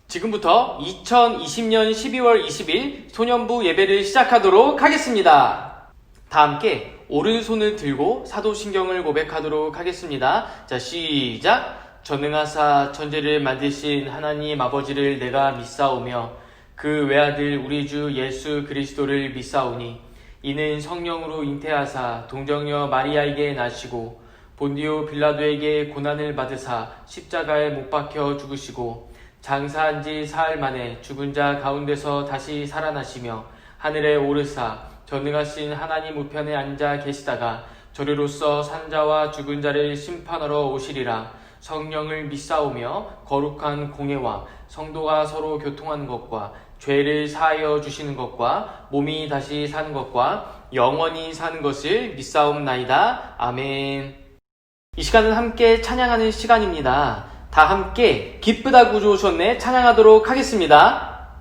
지금부터 2020년 12월 20일 소년부 예배를 시작하도록 하겠습니다. 다 함께 오른손을 들고 사도신경을 고백하도록 하겠습니다. 자, 시작! 전능하사 천지를 만드신 하나님 아버지를 내가 믿사오며 그 외아들 우리 주 예수 그리스도를 믿사오니 이는 성령으로 잉태하사 동정녀 마리아에게 나시고 본디오 빌라도에게 고난을 받으사 십자가에 못 박혀 죽으시고 장사한 지 사흘 만에 죽은 자 가운데서 다시 살아나시며 하늘에 오르사 전능하신 하나님 우편에 앉아 계시다가 저리로서 산자와 죽은 자를 심판하러 오시리라. 성령을 믿사오며 거룩한 공예와 성도가 서로 교통하는 것과 죄를 사하여 주시는 것과 몸이 다시 사는 것과 영원히 사는 것을 믿사옵나이다. 아멘. 이 시간은 함께 찬양하는 시간입니다. 다 함께 기쁘다 구주 오셨네 찬양하도록 하겠습니다.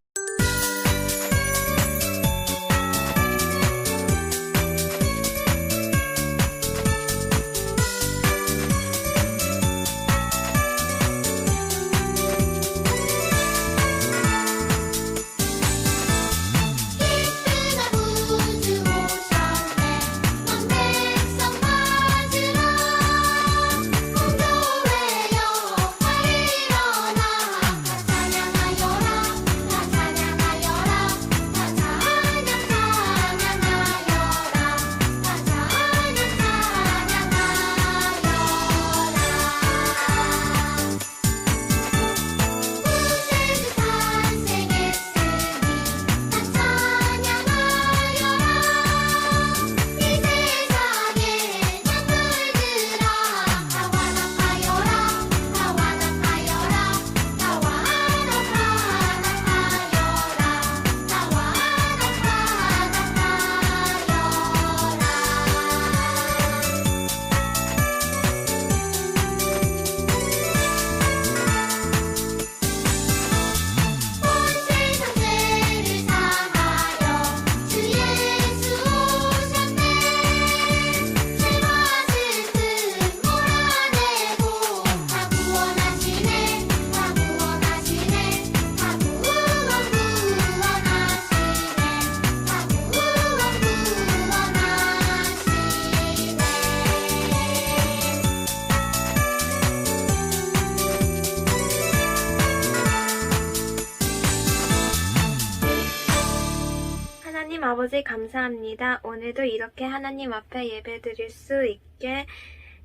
하나님 아버지 감사합니다. 오늘도 이렇게 하나님 앞에 예배드릴 수 있게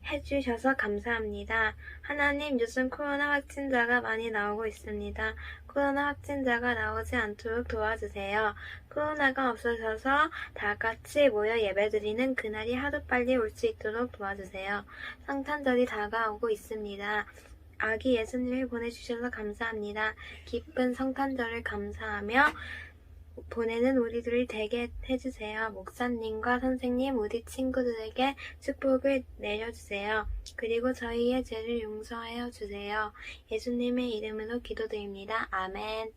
해주셔서 감사합니다. 하나님, 요즘 코로나 확진자가 많이 나오고 있습니다. 코로나 확진자가 나오지 않도록 도와주세요. 코로나가 없어져서 다 같이 모여 예배드리는 그날이 하루빨리 올 수 있도록 도와주세요. 성탄절이 다가오고 있습니다. 아기 예수님을 보내주셔서 감사합니다. 기쁜 성탄절을 감사하며 보내는 우리들을 되게 해주세요. 목사님과 선생님, 우리 친구들에게 축복을 내려주세요. 그리고 저희의 죄를 용서하여 주세요. 예수님의 이름으로 기도드립니다. 아멘.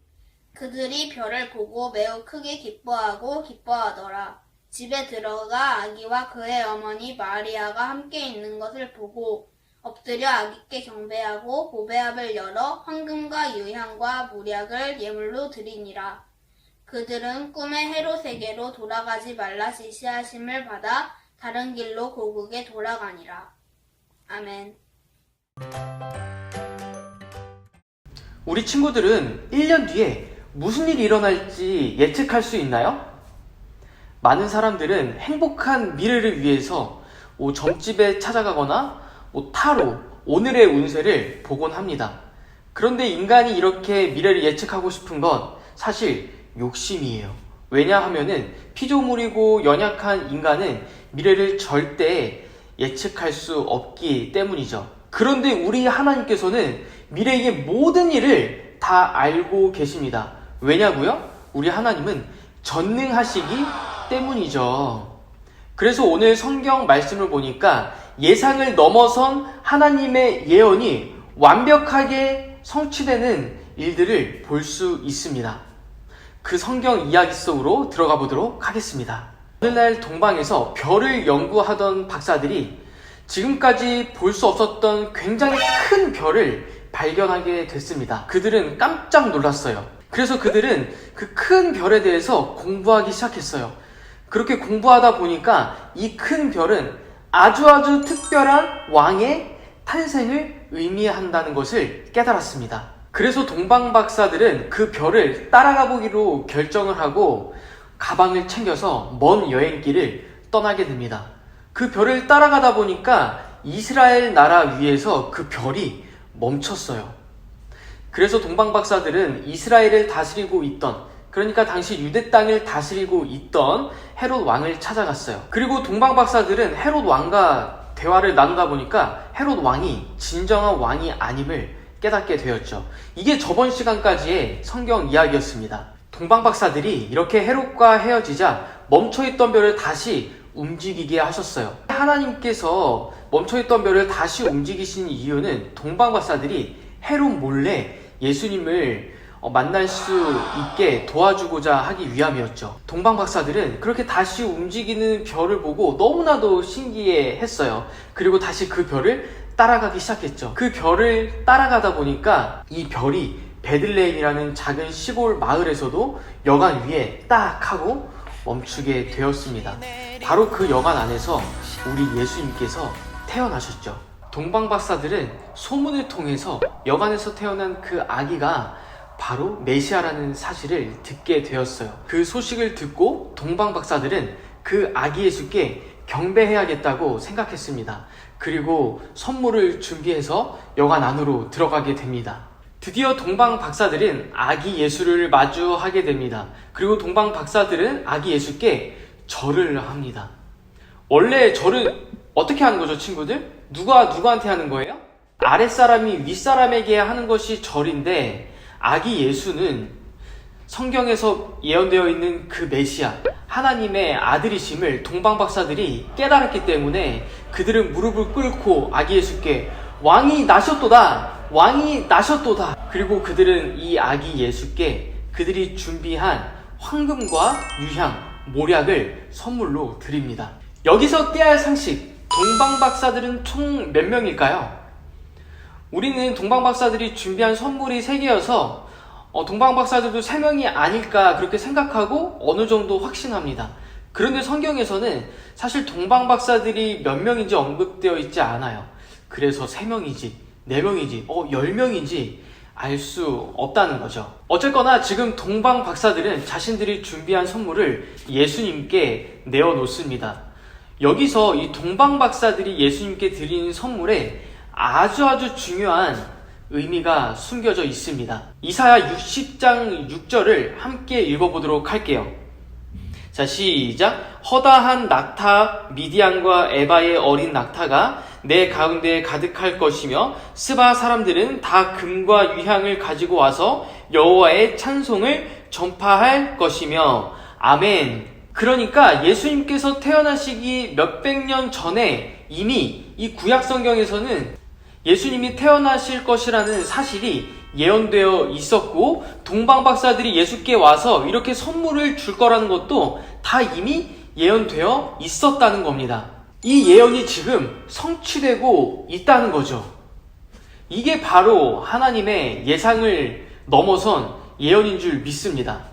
그들이 별을 보고 매우 크게 기뻐하더라. 집에 들어가 아기와 그의 어머니 마리아가 함께 있는 것을 보고 엎드려 아기께 경배하고 보배압을 열어 황금과 유향과 무략을 예물로 드리니라. 그들은 꿈에 헤롯에게로 돌아가지 말라 지시하심을 받아 다른 길로 고국에 돌아가니라. 아멘. 우리 친구들은 1년 뒤에 무슨 일이 일어날지 예측할 수 있나요? 많은 사람들은 행복한 미래를 위해서 점집에 찾아가거나 타로, 오늘의 운세를 보곤 합니다. 그런데 인간이 이렇게 미래를 예측하고 싶은 건 사실 욕심이에요. 왜냐하면은 피조물이고 연약한 인간은 미래를 절대 예측할 수 없기 때문이죠. 그런데 우리 하나님께서는 미래의 모든 일을 다 알고 계십니다. 왜냐고요? 우리 하나님은 전능하시기 때문이죠. 그래서 오늘 성경 말씀을 보니까 예상을 넘어선 하나님의 예언이 완벽하게 성취되는 일들을 볼 수 있습니다. 그 성경 이야기 속으로 들어가 보도록 하겠습니다. 오늘날 동방에서 별을 연구하던 박사들이 지금까지 볼 수 없었던 굉장히 큰 별을 발견하게 됐습니다. 그들은 깜짝 놀랐어요. 그래서 그들은 그 큰 별에 대해서 공부하기 시작했어요. 그렇게 공부하다 보니까 이 큰 별은 아주 특별한 왕의 탄생을 의미한다는 것을 깨달았습니다. 그래서 동방박사들은 그 별을 따라가 보기로 결정을 하고 가방을 챙겨서 먼 여행길을 떠나게 됩니다. 그 별을 따라가다 보니까 이스라엘 나라 위에서 그 별이 멈췄어요. 그래서 동방박사들은 이스라엘을 다스리고 있던, 그러니까 당시 유대 땅을 다스리고 있던 헤롯 왕을 찾아갔어요. 그리고 동방박사들은 헤롯 왕과 대화를 나누다 보니까 헤롯 왕이 진정한 왕이 아님을 깨닫게 되었죠. 이게 저번 시간까지의 성경 이야기였습니다. 동방박사들이 이렇게 헤롯과 헤어지자 멈춰있던 별을 다시 움직이게 하셨어요. 하나님께서 멈춰있던 별을 다시 움직이신 이유는 동방박사들이 헤롯 몰래 예수님을 만날 수 있게 도와주고자 하기 위함이었죠. 동방박사들은 그렇게 다시 움직이는 별을 보고 너무나도 신기해 했어요. 그리고 다시 그 별을 따라가기 시작했죠. 그 별을 따라가다 보니까 이 별이 베들레헴이라는 작은 시골 마을에서도 여관 위에 딱 하고 멈추게 되었습니다. 바로 그 여관 안에서 우리 예수님께서 태어나셨죠. 동방박사들은 소문을 통해서 여관에서 태어난 그 아기가 바로 메시아라는 사실을 듣게 되었어요. 그 소식을 듣고 동방박사들은 그 아기 예수께 경배해야겠다고 생각했습니다. 그리고 선물을 준비해서 여관 안으로 들어가게 됩니다. 드디어 동방박사들은 아기 예수를 마주하게 됩니다. 그리고 동방박사들은 아기 예수께 절을 합니다. 원래 절을 어떻게 하는 거죠, 친구들? 누가 누구한테 하는 거예요? 아랫사람이 윗사람에게 하는 것이 절인데, 아기 예수는 성경에서 예언되어 있는 그 메시아, 하나님의 아들이심을 동방박사들이 깨달았기 때문에 그들은 무릎을 꿇고 아기 예수께 왕이 나셨도다! 왕이 나셨도다! 그리고 그들은 이 아기 예수께 그들이 준비한 황금과 유향, 모략을 선물로 드립니다. 여기서 떼야 할 상식, 동방박사들은 총 몇 명일까요? 우리는 동방박사들이 준비한 선물이 3개여서 동방박사들도 3명이 아닐까 그렇게 생각하고 어느 정도 확신합니다. 그런데 성경에서는 사실 동방박사들이 몇 명인지 언급되어 있지 않아요. 그래서 3명이지, 4명이지, 10명인지 알 수 없다는 거죠. 어쨌거나 지금 동방박사들은 자신들이 준비한 선물을 예수님께 내어놓습니다. 여기서 이 동방박사들이 예수님께 드리는 선물에 아주 중요한 의미가 숨겨져 있습니다. 이사야 60장 6절을 함께 읽어보도록 할게요. 자, 시작. 허다한 낙타 미디안과 에바의 어린 낙타가 내 가운데 가득할 것이며 스바 사람들은 다 금과 유향을 가지고 와서 여호와의 찬송을 전파할 것이며 아멘. 그러니까 예수님께서 태어나시기 몇백 년 전에 이미 이 구약 성경에서는 예수님이 태어나실 것이라는 사실이 예언되어 있었고, 동방박사들이 예수께 와서 이렇게 선물을 줄 거라는 것도 다 이미 예언되어 있었다는 겁니다. 이 예언이 지금 성취되고 있다는 거죠. 이게 바로 하나님의 예상을 넘어선 예언인 줄 믿습니다.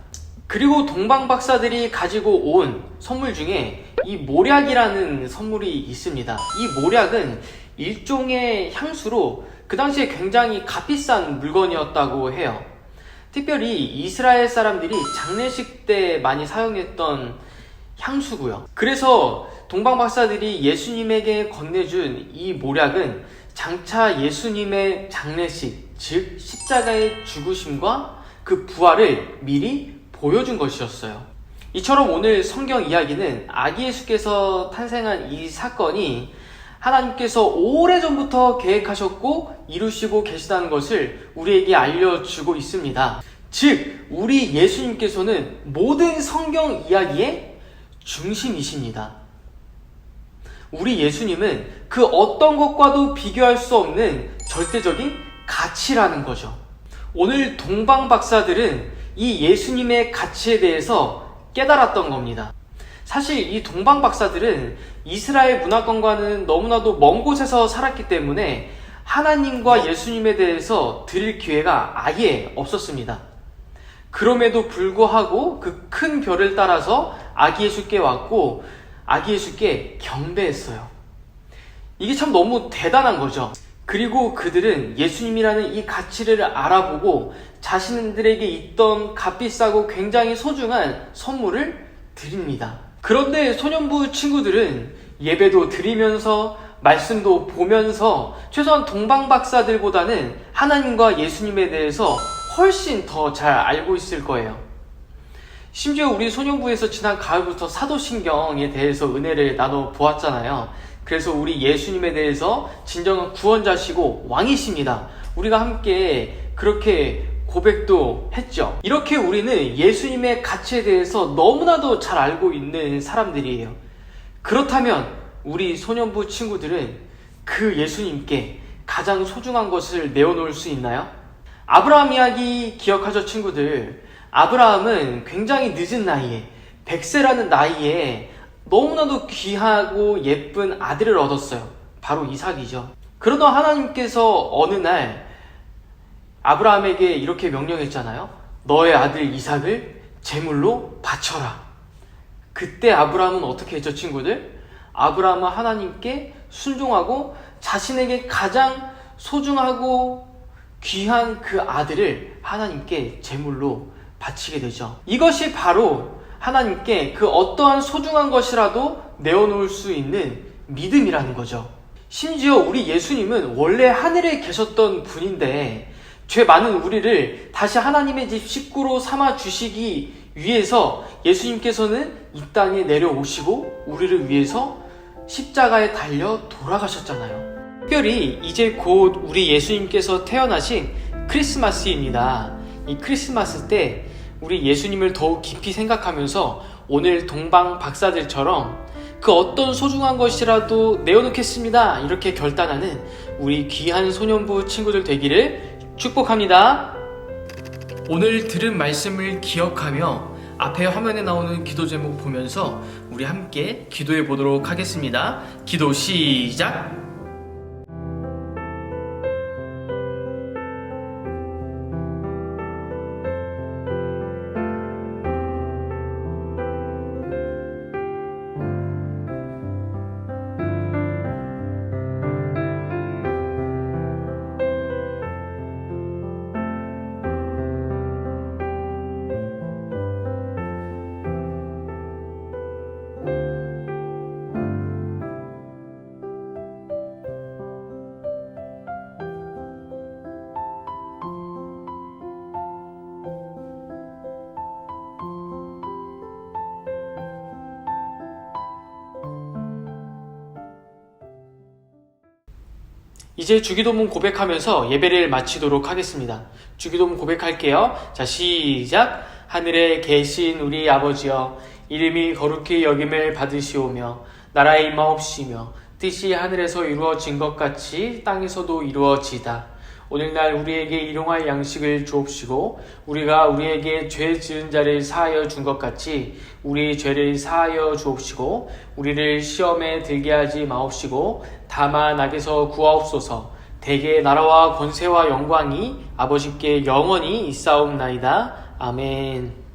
그리고 동방박사들이 가지고 온 선물 중에 이 모략이라는 선물이 있습니다. 이 모략은 일종의 향수로 그 당시에 굉장히 값비싼 물건이었다고 해요. 특별히 이스라엘 사람들이 장례식 때 많이 사용했던 향수고요. 그래서 동방박사들이 예수님에게 건네준 이 모략은 장차 예수님의 장례식, 즉 십자가의 죽으심과 그 부활을 미리 보여준 것이었어요. 이처럼 오늘 성경 이야기는 아기 예수께서 탄생한 이 사건이 하나님께서 오래전부터 계획하셨고 이루시고 계시다는 것을 우리에게 알려주고 있습니다. 즉, 우리 예수님께서는 모든 성경 이야기의 중심이십니다. 우리 예수님은 그 어떤 것과도 비교할 수 없는 절대적인 가치라는 거죠. 오늘 동방박사들은 이 예수님의 가치에 대해서 깨달았던 겁니다. 사실 이 동방박사들은 이스라엘 문화권과는 너무나도 먼 곳에서 살았기 때문에 하나님과 예수님에 대해서 들을 기회가 아예 없었습니다. 그럼에도 불구하고 그 큰 별을 따라서 아기 예수께 왔고 아기 예수께 경배했어요. 이게 참 너무 대단한 거죠. 그리고 그들은 예수님이라는 이 가치를 알아보고 자신들에게 있던 값비싸고 굉장히 소중한 선물을 드립니다. 그런데 소년부 친구들은 예배도 드리면서 말씀도 보면서 최소한 동방박사들보다는 하나님과 예수님에 대해서 훨씬 더 잘 알고 있을 거예요. 심지어 우리 소년부에서 지난 가을부터 사도신경에 대해서 은혜를 나눠 보았잖아요. 그래서 우리 예수님에 대해서 진정한 구원자시고 왕이십니다. 우리가 함께 그렇게 고백도 했죠. 이렇게 우리는 예수님의 가치에 대해서 너무나도 잘 알고 있는 사람들이에요. 그렇다면 우리 소년부 친구들은 그 예수님께 가장 소중한 것을 내어놓을 수 있나요? 아브라함 이야기 기억하죠, 친구들? 아브라함은 굉장히 늦은 나이에 100세라는 나이에 너무나도 귀하고 예쁜 아들을 얻었어요. 바로 이삭이죠. 그러나 하나님께서 어느 날 아브라함에게 이렇게 명령했잖아요. 너의 아들 이삭을 제물로 바쳐라. 그때 아브라함은 어떻게 했죠, 친구들? 아브라함은 하나님께 순종하고 자신에게 가장 소중하고 귀한 그 아들을 하나님께 제물로 바치게 되죠. 이것이 바로 하나님께 그 어떠한 소중한 것이라도 내어놓을 수 있는 믿음이라는 거죠. 심지어 우리 예수님은 원래 하늘에 계셨던 분인데 죄 많은 우리를 다시 하나님의 집 식구로 삼아 주시기 위해서 예수님께서는 이 땅에 내려오시고 우리를 위해서 십자가에 달려 돌아가셨잖아요. 특별히 이제 곧 우리 예수님께서 태어나신 크리스마스입니다. 이 크리스마스 때 우리 예수님을 더욱 깊이 생각하면서 오늘 동방 박사들처럼 그 어떤 소중한 것이라도 내어놓겠습니다. 이렇게 결단하는 우리 귀한 소년부 친구들 되기를 축복합니다. 오늘 들은 말씀을 기억하며 앞에 화면에 나오는 기도 제목 보면서 우리 함께 기도해 보도록 하겠습니다. 기도 시작! 이제 주기도문 고백하면서 예배를 마치도록 하겠습니다. 주기도문 고백할게요. 자, 시작! 하늘에 계신 우리 아버지여, 이름이 거룩히 여김을 받으시오며 나라의 임하옵시며 뜻이 하늘에서 이루어진 것 같이 땅에서도 이루어지다. 오늘날 우리에게 일용할 양식을 주옵시고 우리가 우리에게 죄 지은 자를 사하여 준 것 같이 우리 죄를 사하여 주옵시고 우리를 시험에 들게 하지 마옵시고 다만 악에서 구하옵소서. 대개 나라와 권세와 영광이 아버지께 영원히 있사옵나이다. 아멘.